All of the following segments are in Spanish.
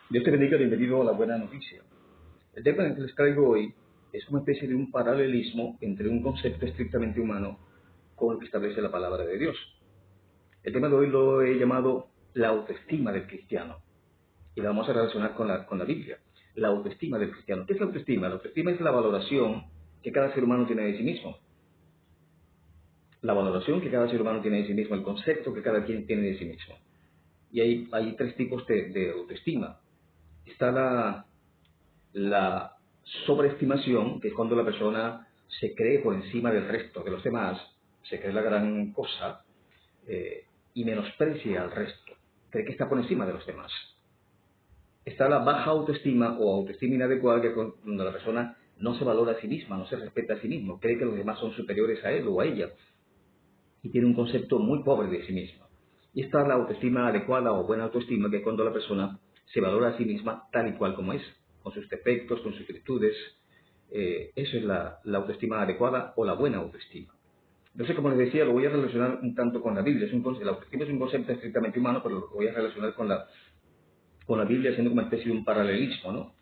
Dios te bendiga, bienvenido a la buena noticia. El tema que les traigo hoy es una especie de un paralelismo entre un concepto estrictamente humano con el que establece la palabra de Dios. El tema de hoy lo he llamado la autoestima del cristiano y la vamos a relacionar con la Biblia. La autoestima del cristiano. ¿Qué es la autoestima? La autoestima es la valoración que cada ser humano tiene de sí mismo. La valoración que cada ser humano tiene de sí mismo, el concepto que cada quien tiene de sí mismo. Y hay tres tipos de autoestima. Está la sobreestimación, que es cuando la persona se cree por encima del resto de los demás, se cree la gran cosa y menosprecia al resto, cree que está por encima de los demás. Está la baja autoestima o autoestima inadecuada, que es cuando la persona no se valora a sí misma, no se respeta a sí mismo, cree que los demás son superiores a él o a ella y tiene un concepto muy pobre de sí misma. Y está la autoestima adecuada o buena autoestima, que es cuando la persona se valora a sí misma tal y cual como es, con sus defectos, con sus virtudes. Eso es la autoestima adecuada o la buena autoestima. Entonces, como les decía, lo voy a relacionar un tanto con la Biblia. La autoestima es un concepto estrictamente humano, pero lo voy a relacionar con la Biblia, haciendo como una especie de un paralelismo, ¿no?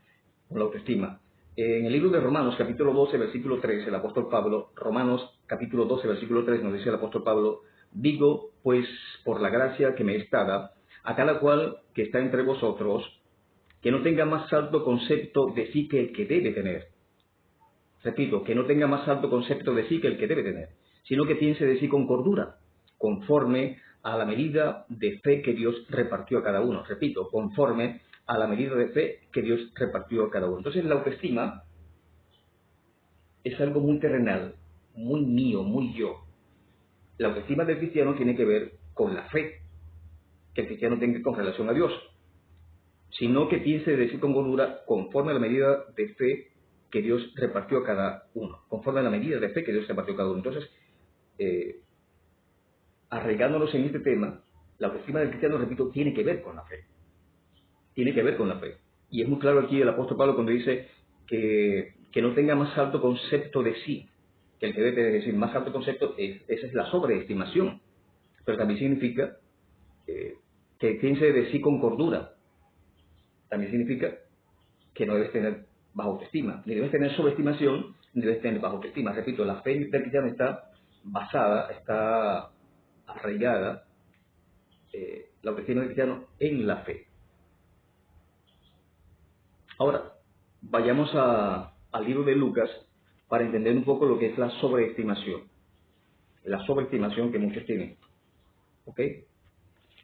Con la autoestima. En el libro de Romanos, capítulo 12, versículo 3, el apóstol Pablo, Romanos, capítulo 12, versículo 3, nos dice el apóstol Pablo: digo, pues, por la gracia que me es dada, a cada cual que está entre vosotros, que no tenga más alto concepto de sí que el que debe tener. Repito, que no tenga más alto concepto de sí que el que debe tener, sino que piense de sí con cordura, conforme a la medida de fe que Dios repartió a cada uno. Repito, conforme a la medida de fe que Dios repartió a cada uno. Entonces, la autoestima es algo muy terrenal, muy mío, muy yo. La autoestima del cristiano tiene que ver con la fe que el cristiano tenga con relación a Dios, sino que piense de sí con gordura conforme a la medida de fe que Dios repartió a cada uno, conforme a la medida de fe que Dios repartió a cada uno. Entonces, arraigándonos en este tema, la autoestima del cristiano, repito, tiene que ver con la fe. Tiene que ver con la fe. Y es muy claro aquí el apóstol Pablo cuando dice que no tenga más alto concepto de sí que el que debe decir. Más alto concepto, esa es la sobreestimación. Pero también significa que piense de sí con cordura. También significa que no debes tener baja autoestima, ni debes tener sobreestimación, ni debes tener baja autoestima. Repito, la fe del cristiano está basada, está arraigada, la autoestima del cristiano, en la fe. Ahora, vayamos al libro de Lucas para entender un poco lo que es la sobreestimación que muchos tienen. ¿Ok?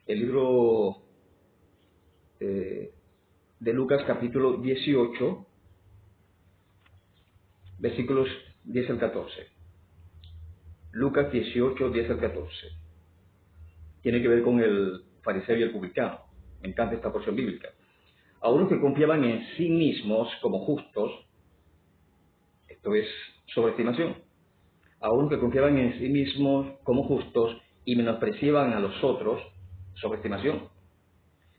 El libro de Lucas, capítulo 18, versículos 10 al 14. Lucas 18, 10 al 14. Tiene que ver con el fariseo y el publicano. Me encanta esta porción bíblica. A unos que confiaban en sí mismos como justos, esto es sobreestimación. A unos que confiaban en sí mismos como justos y menospreciaban a los otros, sobreestimación.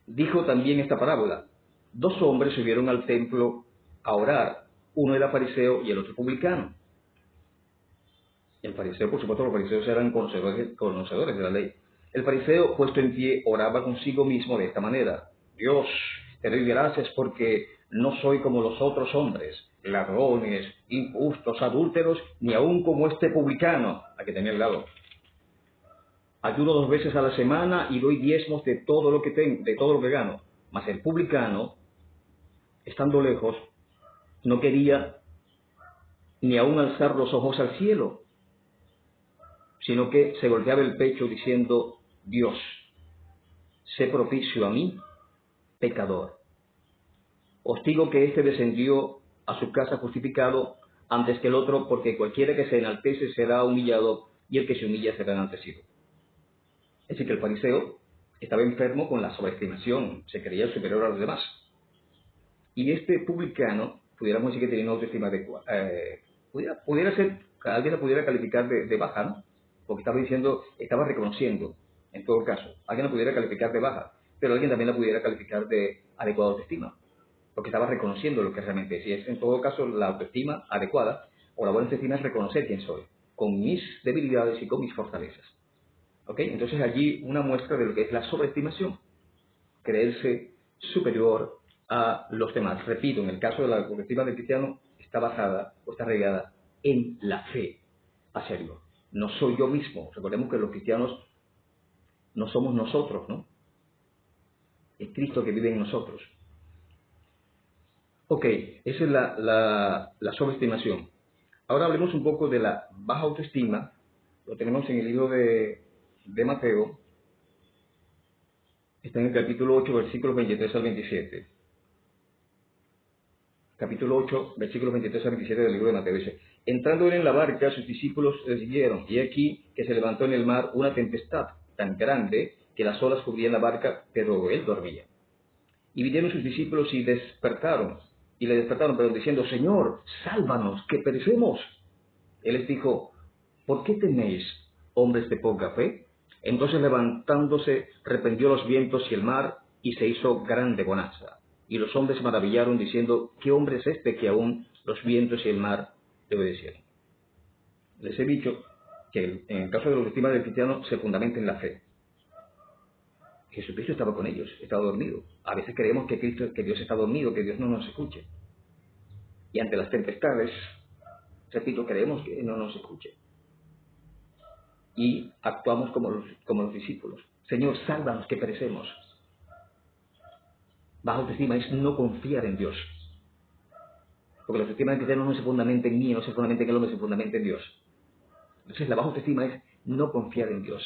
Dijo también esta parábola: dos hombres subieron al templo a orar, uno era fariseo y el otro publicano. El fariseo, por supuesto, los fariseos eran conocedores de la ley. El fariseo, puesto en pie, oraba consigo mismo de esta manera: Dios, te doy gracias porque no soy como los otros hombres, ladrones, injustos, adúlteros, ni aun como este publicano, a que tenía al lado. Ayuno 2 veces a la semana y doy diezmos de todo lo que tengo, de todo lo que gano. Mas el publicano, estando lejos, no quería ni aun alzar los ojos al cielo, sino que se golpeaba el pecho diciendo: Dios, sé propicio a mí, pecador. Os digo que éste descendió a su casa justificado antes que el otro, porque cualquiera que se enaltece será humillado, y el que se humilla será enaltecido. Es decir, que el fariseo estaba enfermo con la sobreestimación, se creía superior a los demás. Y este publicano, pudiéramos decir que tenía una autoestima adecuada, pudiera ser, alguien la pudiera calificar de baja, ¿no? Porque estaba reconociendo, en todo caso, alguien la pudiera calificar de baja, pero alguien también la pudiera calificar de adecuada autoestima, porque estaba reconociendo lo que realmente es. Y es, en todo caso, la autoestima adecuada o la buena autoestima es reconocer quién soy, con mis debilidades y con mis fortalezas. ¿Ok? Entonces allí una muestra de lo que es la sobreestimación, creerse superior a los demás. Repito, en el caso de la autoestima del cristiano, está basada o está arraigada en la fe hacia Dios. No soy yo mismo. Recordemos que los cristianos no somos nosotros, ¿no? Es Cristo que vive en nosotros. Ok, esa es la sobreestimación. Ahora hablemos un poco de la baja autoestima. Lo tenemos en el libro de Mateo. Está en el capítulo 8, versículos 23 al 27. Capítulo 8, versículos 23 al 27 del libro de Mateo. Dice: entrando él en la barca, sus discípulos le siguieron, y aquí que se levantó en el mar una tempestad tan grande que las olas cubrían la barca, pero él dormía. Y vinieron sus discípulos y le despertaron, pero diciendo: Señor, sálvanos, que perecemos. Él les dijo: ¿por qué teméis, hombres de poca fe? Entonces levantándose, reprendió los vientos y el mar, y se hizo grande bonanza. Y los hombres se maravillaron, diciendo: ¿qué hombre es este que aún los vientos y el mar le obedecieron? Les he dicho que en el caso de la autoestima del cristiano se fundamenta en la fe. Jesucristo estaba con ellos, estaba dormido. A veces creemos que Dios está dormido, que Dios no nos escuche. Y ante las tempestades, repito, creemos que no nos escuche. Y actuamos como los discípulos. Señor, sálvanos, que perecemos. Baja autoestima es no confiar en Dios. Porque la autoestima del cristiano no se fundamenta en mí, no se fundamenta en el hombre, se fundamenta en Dios. Entonces la baja autoestima es no confiar en Dios.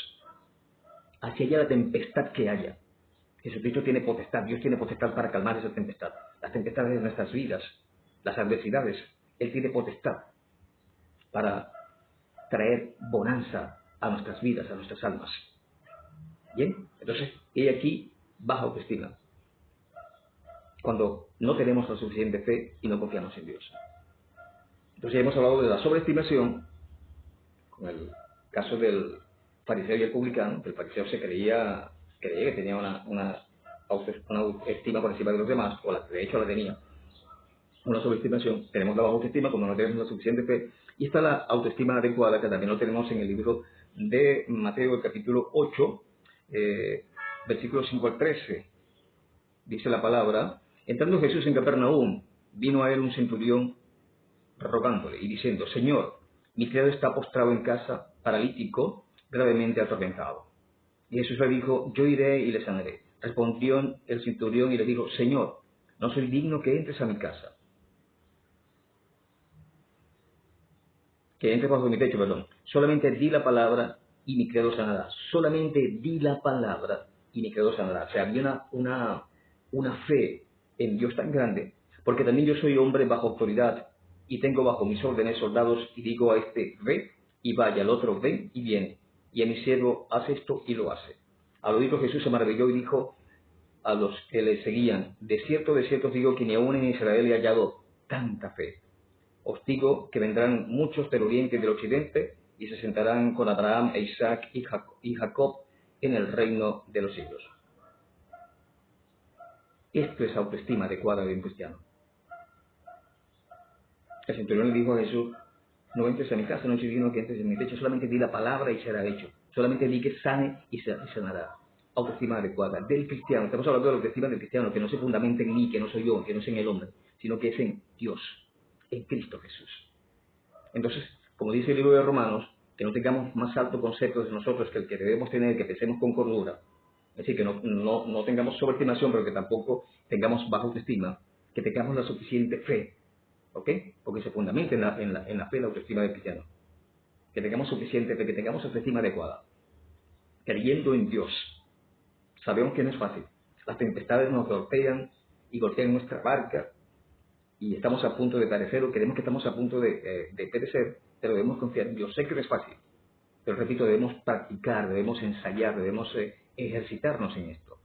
Así haya la tempestad que haya. Jesucristo tiene potestad, Dios tiene potestad para calmar esa tempestad. Las tempestades de nuestras vidas, las adversidades, Él tiene potestad para traer bonanza a nuestras vidas, a nuestras almas. Bien, entonces, he aquí baja autoestima. Cuando no tenemos la suficiente fe y no confiamos en Dios. Entonces ya hemos hablado de la sobreestimación, con el caso del fariseo y el publicano, que el fariseo se creía que tenía una autoestima por encima de los demás, o de hecho la tenía. Una sobreestimación. Tenemos la baja autoestima cuando no tenemos la suficiente fe, y está la autoestima adecuada, que también lo tenemos en el libro de Mateo, el capítulo 8, versículos 5 al 13. Dice la palabra: entrando Jesús en Capernaum, vino a él un centurión rogándole y diciendo: Señor, mi criado está postrado en casa, paralítico, gravemente atormentado. Y Jesús le dijo: yo iré y le sanaré. Respondió el centurión y le dijo: Señor, no soy digno que entres a mi casa, que entres bajo mi techo, perdón. Solamente di la palabra y mi criado sanará. Solamente di la palabra y mi criado sanará. O sea, había una fe en Dios tan grande, porque también yo soy hombre bajo autoridad y tengo bajo mis órdenes soldados, y digo a este: ve y vaya, al otro: ven y viene, y a mi siervo: haz esto, y lo hace. Al oírlo Jesús se maravilló y dijo a los que le seguían: de cierto os digo que ni aún en Israel he hallado tanta fe. Os digo que vendrán muchos del oriente y del occidente y se sentarán con Abraham e Isaac y Jacob en el reino de los siglos. Esto es autoestima adecuada de un cristiano. El centurión le dijo a Jesús: no entres a mi casa, no soy digno que entres en mi techo, solamente di la palabra y será hecho. Solamente di que sane y sanará. Autoestima adecuada del cristiano. Estamos hablando de la autoestima del cristiano, que no se fundamenta en mí, que no soy yo, que no es en el hombre, sino que es en Dios, en Cristo Jesús. Entonces, como dice el libro de Romanos, que no tengamos más alto concepto de nosotros que el que debemos tener, que pensemos con cordura. Es decir, que no tengamos sobreestimación, pero que tampoco tengamos baja autoestima, que tengamos la suficiente fe, ¿ok? Porque se fundamenta en la fe, la autoestima del cristiano. Que tengamos suficiente fe, que tengamos autoestima adecuada, creyendo en Dios. Sabemos que no es fácil. Las tempestades nos golpean y golpean nuestra barca, y estamos a punto de perecer, o creemos que estamos a punto de perecer, pero debemos confiar en Dios. Sé que no es fácil, pero repito, debemos practicar, debemos ensayar, debemos ejercitarnos en esto.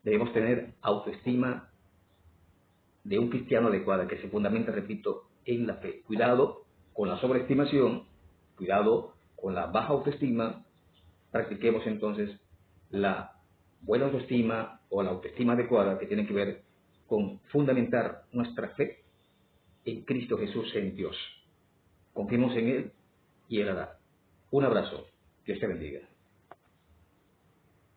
Debemos tener autoestima de un cristiano adecuada, que se fundamenta, repito, en la fe. Cuidado con la sobreestimación, cuidado con la baja autoestima. Practiquemos entonces la buena autoestima o la autoestima adecuada, que tiene que ver con fundamentar nuestra fe en Cristo Jesús, en Dios. Confiemos en Él y Él hará. Un abrazo. Dios te bendiga.